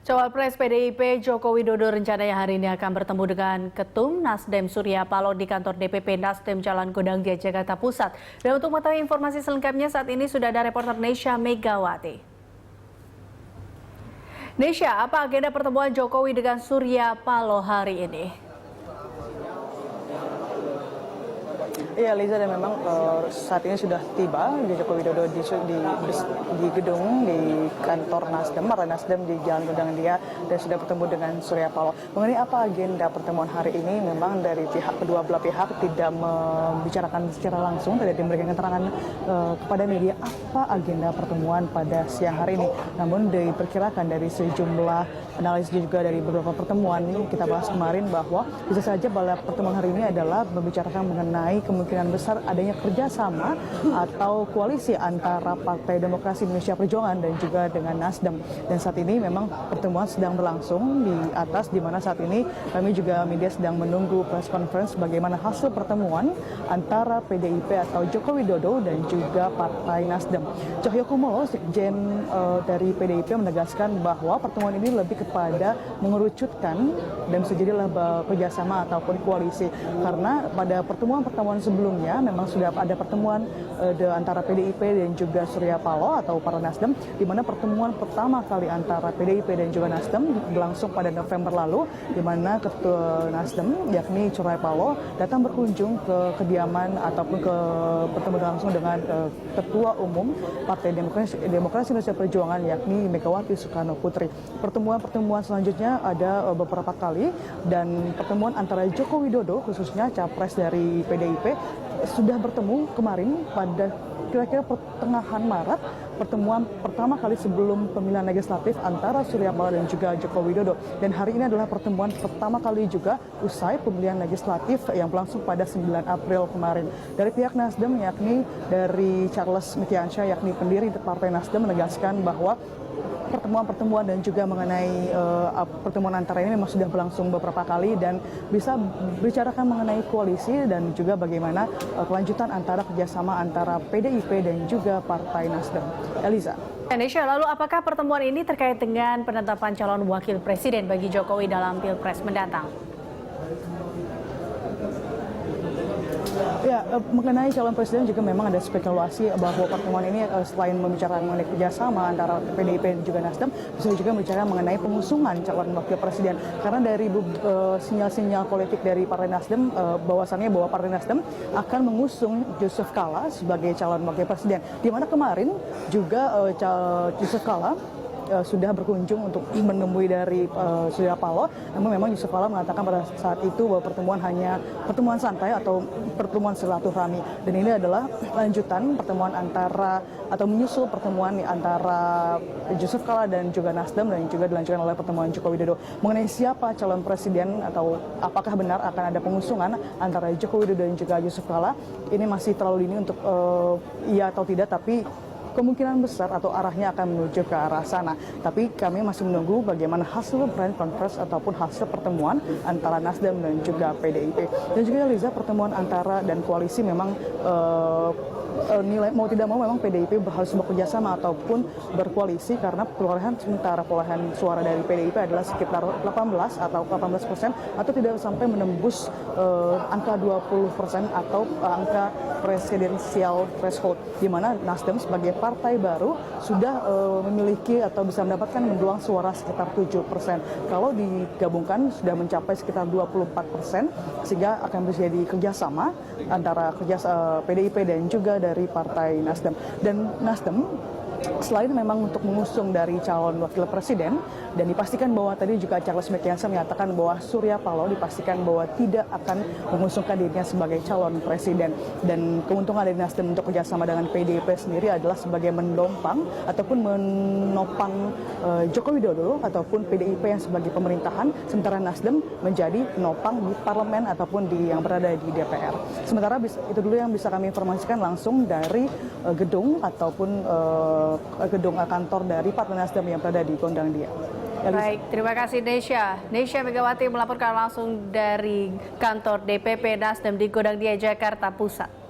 Cawapres PDIP Joko Widodo rencananya hari ini akan bertemu dengan Ketum Nasdem Surya Paloh di kantor DPP Nasdem Jalan Gondangdia, Jakarta Pusat. Dan untuk mengetahui informasi selengkapnya saat ini sudah ada reporter Nesya Megawati. Nesya, apa agenda pertemuan Jokowi dengan Surya Paloh hari ini? Iya, Liza, dan memang saat ini sudah tiba di Joko Widodo di gedung di kantor Nasdem, Partai Nasdem di Jalan Gondangdia, dan sudah bertemu dengan Surya Paloh. Mengenai apa agenda pertemuan hari ini, memang dari kedua belah pihak tidak membicarakan secara langsung, tidak memberikan keterangan kepada media apa agenda pertemuan pada siang hari ini. Namun diperkirakan dari sejumlah analisis juga dari beberapa pertemuan ini kita bahas kemarin bahwa bisa saja pada pertemuan hari ini adalah membicarakan mengenai kemungkinan besar adanya kerjasama atau koalisi antara Partai Demokrasi Indonesia Perjuangan dan juga dengan Nasdem. Dan saat ini memang pertemuan sedang berlangsung di atas, di mana saat ini kami juga media sedang menunggu press conference bagaimana hasil pertemuan antara PDIP atau Joko Widodo dan juga Partai Nasdem. Cahyokumolo, Sekjen dari PDIP, menegaskan bahwa pertemuan ini lebih kepada mengerucutkan dan bisa jadilah kerjasama ataupun koalisi, karena pada pertemuan sebelumnya memang sudah ada pertemuan antara PDIP dan juga Surya Paloh atau Partai Nasdem, di mana pertemuan pertama kali antara PDIP dan juga Nasdem berlangsung pada November lalu, di mana Ketua Nasdem yakni Surya Paloh datang berkunjung ke kediaman ataupun bertemu langsung dengan Ketua Umum Partai Demokrasi Indonesia Perjuangan yakni Megawati Soekarno Putri. Pertemuan selanjutnya ada beberapa kali, dan pertemuan antara Joko Widodo khususnya capres dari PDIP sudah bertemu kemarin pada kira-kira pertengahan Maret, pertemuan pertama kali sebelum pemilihan legislatif antara Surya Paloh dan juga Joko Widodo. Dan hari ini adalah pertemuan pertama kali juga usai pemilihan legislatif yang berlangsung pada 9 April kemarin. Dari pihak Nasdem yakni dari Charles Mikiansyah yakni pendiri Partai Nasdem menegaskan bahwa pertemuan dan juga mengenai pertemuan antara ini memang sudah berlangsung beberapa kali dan bisa bicarakan mengenai koalisi dan juga bagaimana kelanjutan antara kerjasama antara PDIP dan juga Partai Nasdem. Eliza. Nesya, lalu apakah pertemuan ini terkait dengan penetapan calon wakil presiden bagi Jokowi dalam Pilpres mendatang? Ya, mengenai calon presiden juga memang ada spekulasi bahwa pertemuan ini selain membicarakan mengenai kerjasama antara PDIP dan juga Nasdem, bisa juga membicarakan mengenai pengusungan calon wakil presiden. Karena dari sinyal-sinyal politik dari Partai Nasdem, bahwasannya bahwa Partai Nasdem akan mengusung Yusuf Kala sebagai calon wakil presiden. Di mana kemarin juga Yusuf Kala sudah berkunjung untuk menemui dari Surya Paloh. Namun memang Yusuf Kala mengatakan pada saat itu bahwa pertemuan hanya pertemuan santai atau pertemuan silaturahmi, dan ini adalah lanjutan pertemuan antara atau menyusul pertemuan antara Yusuf Kala dan juga Nasdem, dan juga dilanjutkan oleh pertemuan Joko Widodo. Mengenai siapa calon presiden atau apakah benar akan ada pengusungan antara Joko Widodo dan juga Yusuf Kala, ini masih terlalu dini untuk iya atau tidak, tapi kemungkinan besar atau arahnya akan menuju ke arah sana. Tapi kami masih menunggu bagaimana hasil press conference ataupun hasil pertemuan antara Nasdem dan juga PDIP. Dan juga Liza, pertemuan antara dan koalisi memang nilai mau tidak mau memang PDIP harus bekerja sama ataupun berkoalisi, karena perolehan suara dari PDIP adalah sekitar 18 atau 18% atau tidak sampai menembus angka 20% atau angka presidensial threshold, di mana Nasdem sebagai partai baru sudah memiliki atau bisa mendapatkan mendulang suara sekitar 7%. Kalau digabungkan sudah mencapai sekitar 24%, sehingga akan terjadi kerjasama antara PDIP dan juga dari Partai Nasdem. Dan Nasdem selain memang untuk mengusung dari calon wakil presiden, dan dipastikan bahwa tadi juga Charles Mikiansyah menyatakan bahwa Surya Paloh dipastikan bahwa tidak akan mengusungkan dirinya sebagai calon presiden. Dan keuntungan dari Nasdem untuk kerjasama dengan PDIP sendiri adalah sebagai menopang menopang Joko Widodo ataupun PDIP yang sebagai pemerintahan, sementara Nasdem menjadi penopang di parlemen ataupun yang berada di DPR. Sementara itu dulu yang bisa kami informasikan langsung dari gedung ataupun gedung kantor dari Partai Nasdem yang berada di Gondangdia. Baik, terima kasih Nesya. Nesya Megawati melaporkan langsung dari kantor DPP Nasdem di Gondangdia, Jakarta Pusat.